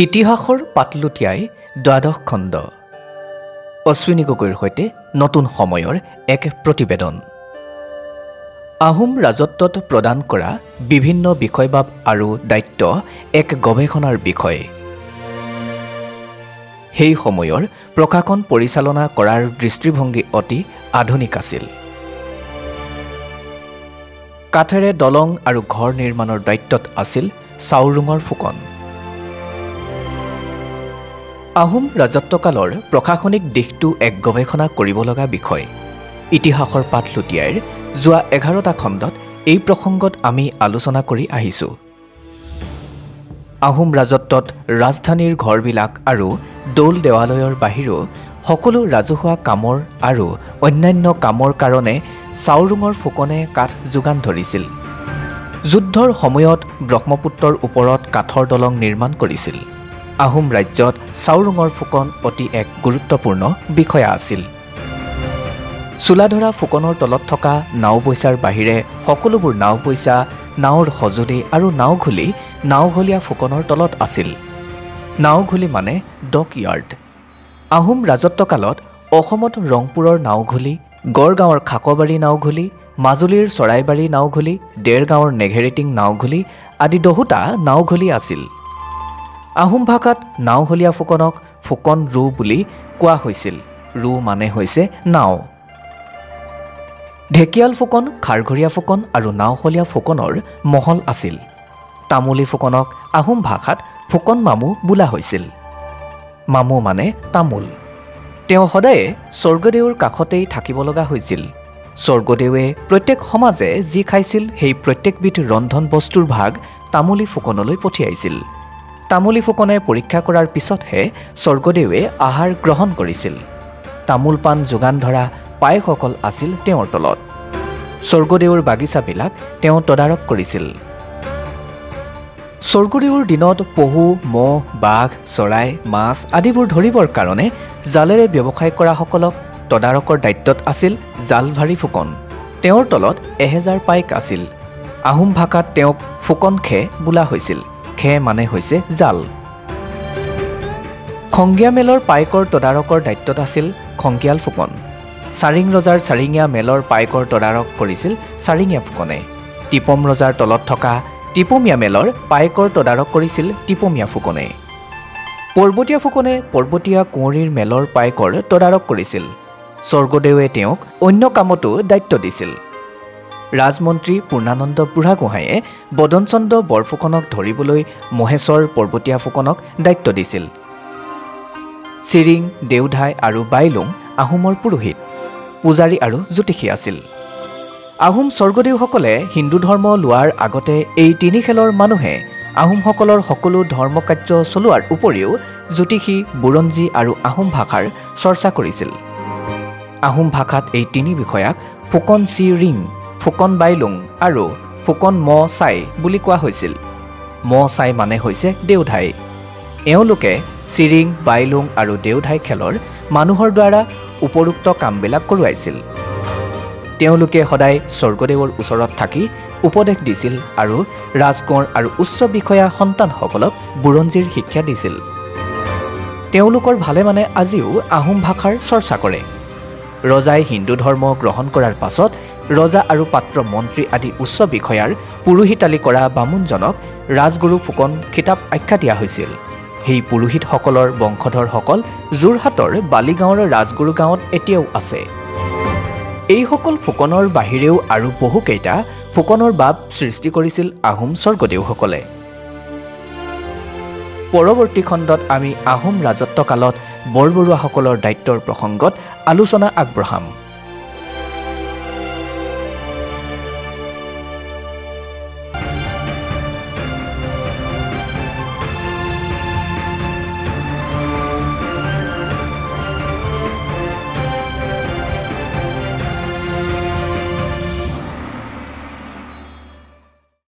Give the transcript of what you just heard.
ইতিহাসৰ পাতলুটিয়াই দ্বাদশ খণ্ড অশ্বিনী গগৈৰ সৈতে নতুন সময়ৰ এক প্ৰতিবেদন আহোম ৰাজত্বত প্ৰদান কৰা বিভিন্ন বিষয়বাব আৰু দায়িত্ব এক গৱেষণাৰ বিষয় সেই সময়ৰ প্ৰশাসন পৰিচালনা কৰাৰ দৃষ্টিভংগী অতি আধুনিক আছিল কাঠেৰে দলং আৰু ঘৰ নিৰ্মাণৰ দায়িত্বত আছিল চাওৰুঙৰ ফুকন আহোম ৰাজত্বকালৰ প্ৰশাসনিক দিশটো এক গৱেষণা কৰিব লগা বিষয় ইতিহাসৰ পাতলুটিয়াৰ যোৱা 11টা খণ্ডত এই প্ৰসংগত আমি আলোচনা কৰি আহিছো আহোম ৰাজত্বত ৰাজধানীৰ ঘৰবিলাক আৰু দৌল দেৱালয়ৰ বাহিৰেও সকলো ৰাজহুৱা কামৰ আৰু অন্যান্য কামৰ কাৰণে চাওৰুঙৰ ফুকনে কাঠ যোগান ধৰিছিল যুদ্ধৰ সময়ত ব্ৰহ্মপুত্ৰৰ ওপৰত কাঠৰ দলং নিৰ্মাণ কৰিছিল আহোম ৰাজ্যত চাওৰুঙৰ ফুকন অতি এক গুৰুত্বপূৰ্ণ বিষয়া আছিল চুলাধৰা ফুকনৰ তলত থকা নাওবৈচাৰ বাহিৰে সকলোবোৰ নাওবৈচা নাওৰ সজুলি আৰু নাওঘুলি নাওঘলীয়া ফুকনৰ তলত আছিল নাওঘুলি মানে ডক য়াৰ্ড আহোম ৰাজত্বকালত অসমত ৰংপুৰৰ নাওঘুলি গড়গাঁৱৰ খাকবাৰী নাওঘুলি মাজুলীৰ চৰাইবাৰী নাওঘুলি দেৰগাঁৱৰ নেঘেৰিটিং নাওঘুলি আদি দহোটা নাওঘুলি আছিল আহোম ভাষাত নাওঘলীয়া ফুকনক ফুকন ৰু বুলি কোৱা হৈছিল ৰু মানে হৈছে নাও ঢেকিয়াল ফুকন খাৰঘৰীয়া ফুকন আৰু নাওঘলীয়া ফুকনৰ মহল আছিল তামুলী ফুকনক আহোম ভাষাত ফুকন মামু বোলা হৈছিল মামু মানে তামোল তেওঁ সদায়ে স্বৰ্গদেউৰ কাষতেই থাকিব লগা হৈছিল স্বৰ্গদেৱে প্ৰত্যেক সমাজে যি খাইছিল সেই প্ৰত্যেকবিধ ৰন্ধন বস্তুৰ ভাগ তামুলী ফুকনলৈ পঠিয়াইছিল তামুলী ফুকনে পৰীক্ষা কৰাৰ পিছতহে স্বৰ্গদেৱে আহাৰ গ্ৰহণ কৰিছিল তামোল পাণ যোগান ধৰা পায়সকল আছিল তেওঁৰ তলত স্বৰ্গদেউৰ বাগিচাবিলাক তেওঁ তদাৰক কৰিছিল স্বৰ্গদেউৰ দিনত পহু মহ বাঘ চৰাই মাছ আদিবোৰ ধৰিবৰ কাৰণে জালেৰে ব্যৱসায় কৰাসকলক তদাৰকৰ দায়িত্বত আছিল জালভাৰী ফুকন তেওঁৰ তলত 1000 পাইক আছিল আহোম ভাষাত তেওঁক ফুকন খে বোলা হৈছিল খে মানে হৈছে জাল খংগীয়া মেলৰ পাইকৰ তদাৰকৰ দায়িত্বত আছিল খংগীয়াল ফুকন চাৰিং ৰজাৰ চাৰিঙীয়া মেলৰ পাইকৰ তদাৰক কৰিছিল চাৰিঙীয়া ফুকনে টিপম ৰজাৰ তলত থকা টিপমীয়া মেলৰ পাইকৰ তদাৰক কৰিছিল টিপমীয়া ফুকনে পৰ্বতীয়া ফুকনে পৰ্বতীয়া কুঁৱৰীৰ মেলৰ পাইকৰ তদাৰক কৰিছিল স্বৰ্গদেৱে তেওঁক অন্য কামতো দায়িত্ব দিছিল ৰাজমন্ত্ৰী পূৰ্ণানন্দ বুঢ়াগোহাঁয়ে বদনচন্দ্ৰ বৰফুকনক ধৰিবলৈ মহেশ্বৰ পৰ্বতীয়া ফুকনক দায়িত্ব দিছিল চিৰিং দেওধাই আৰু বাইলুং আহোমৰ পুৰোহিত পূজাৰী আৰু জ্যোতিষী আছিল আহোম স্বৰ্গদেউসকলে হিন্দু ধৰ্ম লোৱাৰ আগতে এই তিনি খেলৰ মানুহে আহোমসকলৰ সকলো ধৰ্মকাৰ্য চলোৱাৰ উপৰিও জ্যোতিষী বুৰঞ্জী আৰু আহোম ভাষাৰ চৰ্চা কৰিছিল আহোম ভাষাত এই তিনি বিষয়াক ফুকন চি ৰিং ফুকন বাইলুং আৰু ফুকন ম চাই বুলি কোৱা হৈছিল ম চাই মানে হৈছে দেওধাই এওঁলোকে চিৰিং বাইলুং আৰু দেওধাই খেলৰ মানুহৰ দ্বাৰা উপৰোক্ত কামবিলাক কৰোৱাইছিল তেওঁলোকে সদায় স্বৰ্গদেৱৰ ওচৰত থাকি উপদেশ দিছিল আৰু ৰাজকোঁৱৰ আৰু উচ্চ বিষয়া সন্তানসকলক বুৰঞ্জীৰ শিক্ষা দিছিল তেওঁলোকৰ ভালে মানে আজিও আহোম ভাষাৰ চৰ্চা কৰে ৰজাই হিন্দু ধৰ্ম গ্ৰহণ কৰাৰ পাছত ৰজা আৰু পাত্ৰ মন্ত্ৰী আদি উচ্চ বিষয়াৰ পুৰোহিতালি কৰা বামুণজনক ৰাজগুৰু ফুকন খিতাপ আখ্যা দিয়া হৈছিল সেই পুৰোহিতসকলৰ বংশধৰসকল যোৰহাটৰ বালিগাঁৱৰ ৰাজগুৰু গাঁৱত এতিয়াও আছে এইসকল ফুকনৰ বাহিৰেও আৰু বহুকেইটা ফুকনৰ বাপ সৃষ্টি কৰিছিল আহোম স্বৰ্গদেউসকলে পৰৱৰ্তী খণ্ডত আমি আহোম ৰাজত্বকালত বৰবৰুৱাসকলৰ দায়িত্বৰ প্ৰসংগত আলোচনা আগবঢ়াম